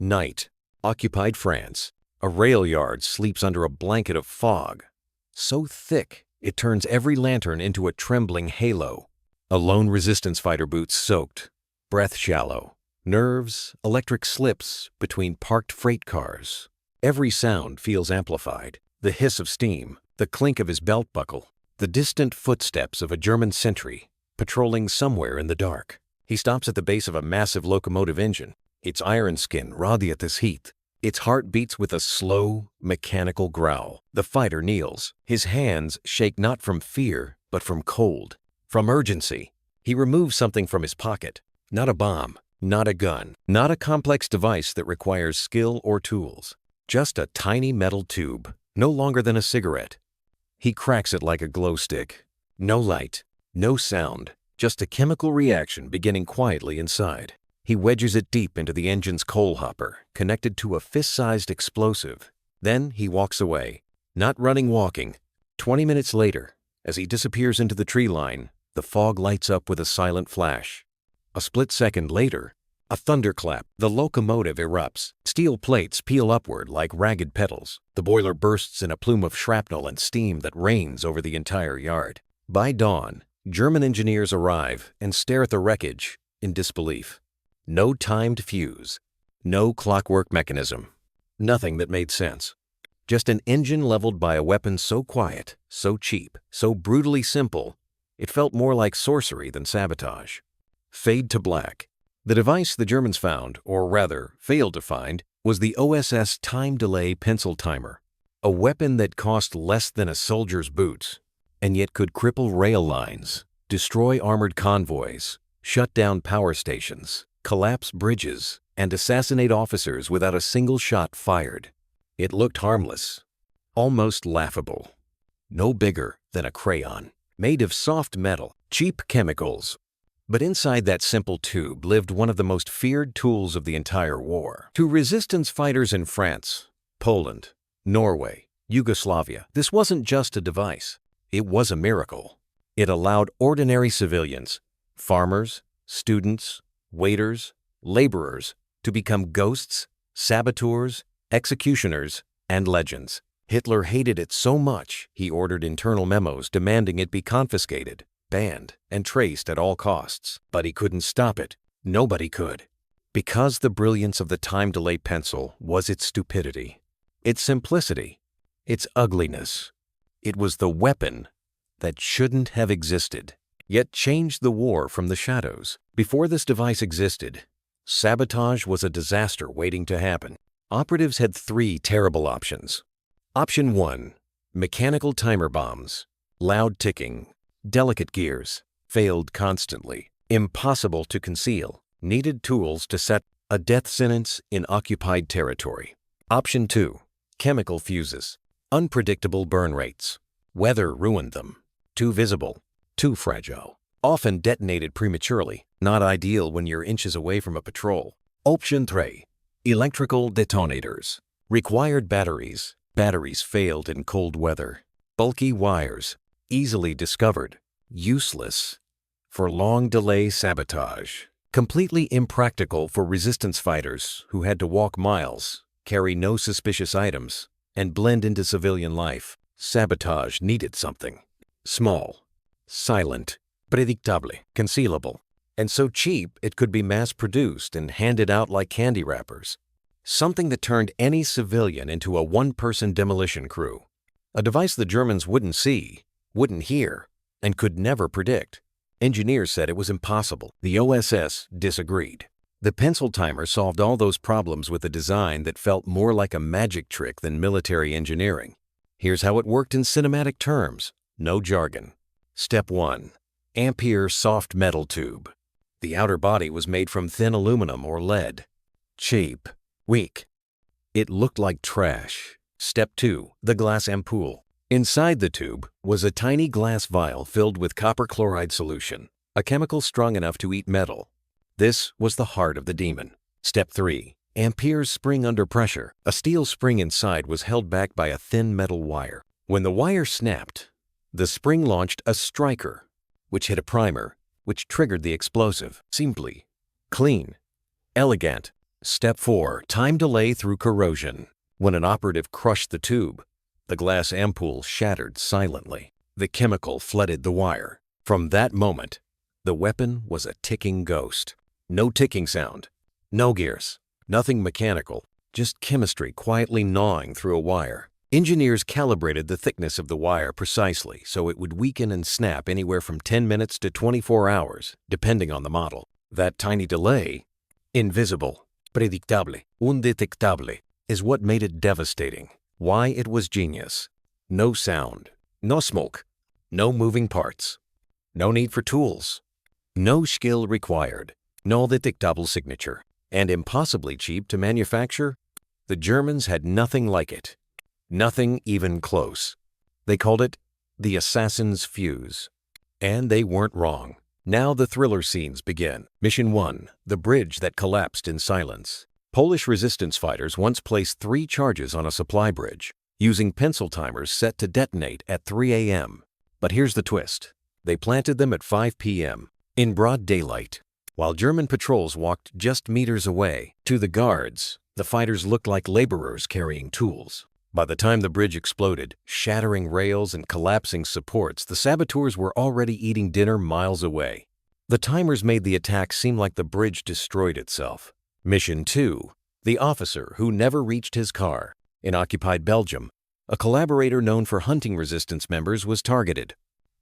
Night. Occupied France. A rail yard sleeps under a blanket of fog, so thick it turns every lantern into a trembling halo. A lone resistance fighter boots soaked, breath shallow, nerves electric slips between parked freight cars. Every sound feels amplified. The hiss of steam, the clink of his belt buckle, the distant footsteps of a German sentry patrolling somewhere in the dark. He stops at the base of a massive locomotive engine, its iron skin ruddy at this heat. Its heart beats with a slow, mechanical growl. The fighter kneels. His hands shake not from fear, but from cold, from urgency. He removes something from his pocket. Not a bomb, not a gun, not a complex device that requires skill or tools. Just a tiny metal tube, no longer than a cigarette. He cracks it like a glow stick. No light, no sound, just a chemical reaction beginning quietly inside. He wedges it deep into the engine's coal hopper, connected to a fist-sized explosive. Then he walks away, not running, walking. 20 minutes later, as he disappears into the tree line, the fog lights up with a silent flash. A split second later, a thunderclap. The locomotive erupts. Steel plates peel upward like ragged petals. The boiler bursts in a plume of shrapnel and steam that rains over the entire yard. By dawn, German engineers arrive and stare at the wreckage in disbelief. No timed fuse, no clockwork mechanism, nothing that made sense. Just an engine leveled by a weapon so quiet, so cheap, so brutally simple, it felt more like sorcery than sabotage. Fade to black. The device the Germans found, or rather failed to find, was the OSS Time Delay Pencil Timer, a weapon that cost less than a soldier's boots, and yet could cripple rail lines, destroy armored convoys, shut down power stations, collapse bridges, and assassinate officers without a single shot fired. It looked harmless, almost laughable. No bigger than a crayon, made of soft metal, cheap chemicals. But inside that simple tube lived one of the most feared tools of the entire war. To resistance fighters in France, Poland, Norway, Yugoslavia, this wasn't just a device. It was a miracle. It allowed ordinary civilians, farmers, students, waiters, laborers, to become ghosts, saboteurs, executioners, and legends. Hitler hated it so much, he ordered internal memos demanding it be confiscated, banned, and traced at all costs. But he couldn't stop it. Nobody could. Because the brilliance of the time delay pencil was its stupidity, its simplicity, its ugliness. It was the weapon that shouldn't have existed, yet changed the war from the shadows. Before this device existed, sabotage was a disaster waiting to happen. Operatives had three terrible options. Option 1, mechanical timer bombs, loud ticking, delicate gears, failed constantly, impossible to conceal, needed tools to set a death sentence in occupied territory. Option 2, chemical fuses, unpredictable burn rates. Weather ruined them. Too visible, too fragile, often detonated prematurely, not ideal when you're inches away from a patrol. Option 3, electrical detonators, required batteries. Batteries failed in cold weather. Bulky wires, easily discovered, useless for long delay sabotage. Completely impractical for resistance fighters who had to walk miles, carry no suspicious items, and blend into civilian life. Sabotage needed something. Small, silent, predictable, concealable, and so cheap it could be mass-produced and handed out like candy wrappers. Something that turned any civilian into a one-person demolition crew. A device the Germans wouldn't see, wouldn't hear, and could never predict. Engineers said it was impossible. The OSS disagreed. The pencil timer solved all those problems with a design that felt more like a magic trick than military engineering. Here's how it worked in cinematic terms. No jargon. Step 1. Ampere soft metal tube. The outer body was made from thin aluminum or lead. Cheap. Weak. It looked like trash. Step 2. The glass ampoule. Inside the tube was a tiny glass vial filled with copper chloride solution, a chemical strong enough to eat metal. This was the heart of the demon. Step 3. Ampere's spring under pressure. A steel spring inside was held back by a thin metal wire. When the wire snapped, the spring launched a striker, which hit a primer, which triggered the explosive. Simply, clean, elegant, Step 4. Time delay through corrosion. When an operative crushed the tube, the glass ampoule shattered silently. The chemical flooded the wire. From that moment, the weapon was a ticking ghost. No ticking sound, no gears, nothing mechanical, just chemistry quietly gnawing through a wire. Engineers calibrated the thickness of the wire precisely so it would weaken and snap anywhere from 10 minutes to 24 hours, depending on the model. That tiny delay, invisible, predictable, undetectable, is what made it devastating. Why it was genius. No sound, no smoke, no moving parts, no need for tools, no skill required, no detectable signature, and impossibly cheap to manufacture. The Germans had nothing like it. Nothing even close. They called it the assassin's fuse. And they weren't wrong. Now the thriller scenes begin. Mission 1. The bridge that collapsed in silence. Polish resistance fighters once placed 3 charges on a supply bridge, using pencil timers set to detonate at 3 a.m. But here's the twist. They planted them at 5 p.m. in broad daylight. While German patrols walked just meters away. To the guards, the fighters looked like laborers carrying tools. By the time the bridge exploded, shattering rails and collapsing supports, the saboteurs were already eating dinner miles away. The timers made the attack seem like the bridge destroyed itself. Mission 2. The officer who never reached his car. In occupied Belgium, a collaborator known for hunting resistance members was targeted.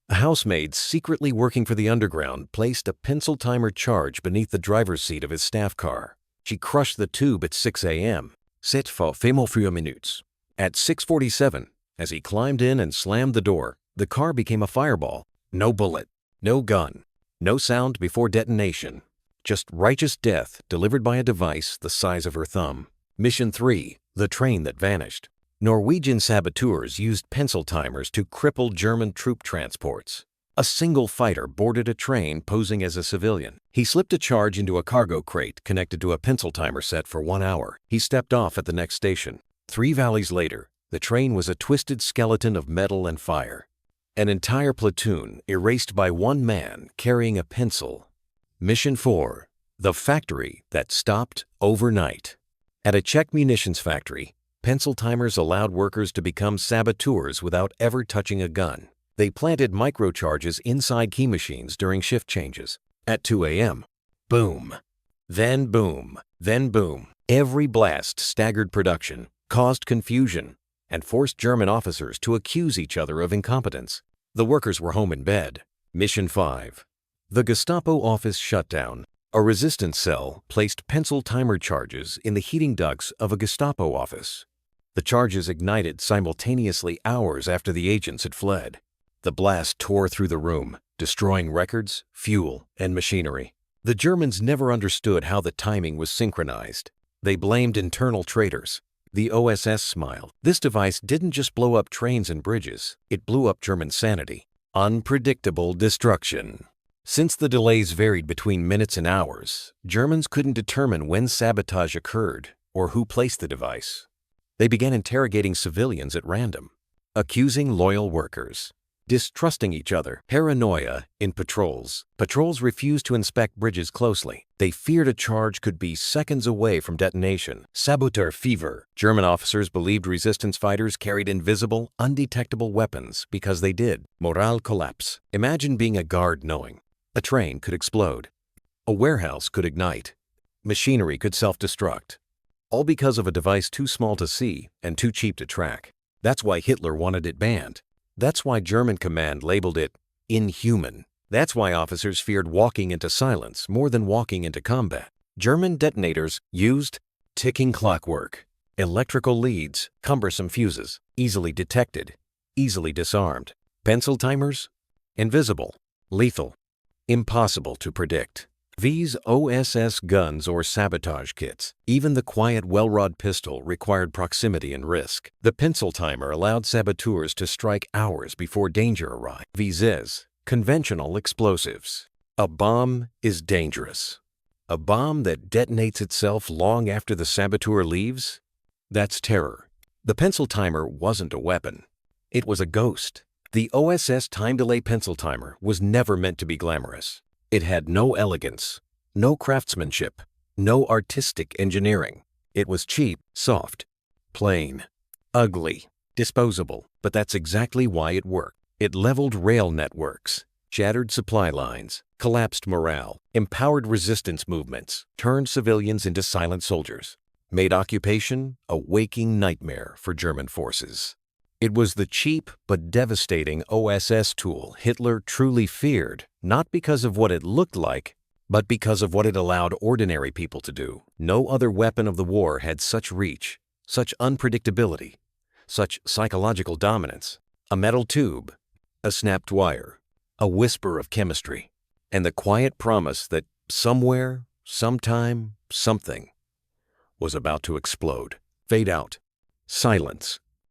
A housemaid secretly working for the underground placed a pencil timer charge beneath the driver's seat of his staff car. She crushed the tube at 6 a.m. Set for 4 minutes. At 6:47, as he climbed in and slammed the door, the car became a fireball. No bullet, no gun, no sound before detonation. Just righteous death delivered by a device the size of her thumb. Mission 3. The train that vanished. Norwegian saboteurs used pencil timers to cripple German troop transports. A single fighter boarded a train posing as a civilian. He slipped a charge into a cargo crate connected to a pencil timer set for 1 hour. He stepped off at the next station. 3 valleys later, the train was a twisted skeleton of metal and fire. An entire platoon erased by one man carrying a pencil. Mission 4. The factory that stopped overnight. At a Czech munitions factory, pencil timers allowed workers to become saboteurs without ever touching a gun. They planted microcharges inside key machines during shift changes. At 2 a.m., boom. Then boom. Then boom. Every blast staggered production, caused confusion, and forced German officers to accuse each other of incompetence. The workers were home in bed. Mission 5. The Gestapo office shutdown. A resistance cell placed pencil timer charges in the heating ducts of a Gestapo office. The charges ignited simultaneously hours after the agents had fled. The blast tore through the room, destroying records, fuel, and machinery. The Germans never understood how the timing was synchronized. They blamed internal traitors. The OSS smiled. This device didn't just blow up trains and bridges, it blew up German sanity. Unpredictable destruction. Since the delays varied between minutes and hours, Germans couldn't determine when sabotage occurred or who placed the device. They began interrogating civilians at random, accusing loyal workers, distrusting each other, paranoia in patrols. Patrols refused to inspect bridges closely. They feared a charge could be seconds away from detonation. Saboteur fever. German officers believed resistance fighters carried invisible, undetectable weapons because they did. Morale collapse. Imagine being a guard knowing a train could explode, a warehouse could ignite, machinery could self-destruct, all because of a device too small to see and too cheap to track. That's why Hitler wanted it banned. That's why German command labeled it inhuman. That's why officers feared walking into silence more than walking into combat. German detonators used ticking clockwork, electrical leads, cumbersome fuses, easily detected, easily disarmed. Pencil timers, invisible, lethal, impossible to predict. These OSS guns or sabotage kits, even the quiet Welrod pistol, required proximity and risk. The pencil timer allowed saboteurs to strike hours before danger arrived. These is conventional explosives. A bomb is dangerous. A bomb that detonates itself long after the saboteur leaves? That's terror. The pencil timer wasn't a weapon. It was a ghost. The OSS time delay pencil timer was never meant to be glamorous. It had no elegance, no craftsmanship, No artistic engineering. It was cheap, soft, plain, ugly, disposable, but that's exactly why it worked. It leveled rail networks, shattered supply lines, collapsed morale, empowered resistance movements, turned civilians into silent soldiers, made occupation a waking nightmare for German forces. It was the cheap but devastating OSS tool Hitler truly feared, not because of what it looked like, but because of what it allowed ordinary people to do. No other weapon of the war had such reach, such unpredictability, such psychological dominance. A metal tube, a snapped wire, a whisper of chemistry, and the quiet promise that somewhere, sometime, something was about to explode, fade out, silence.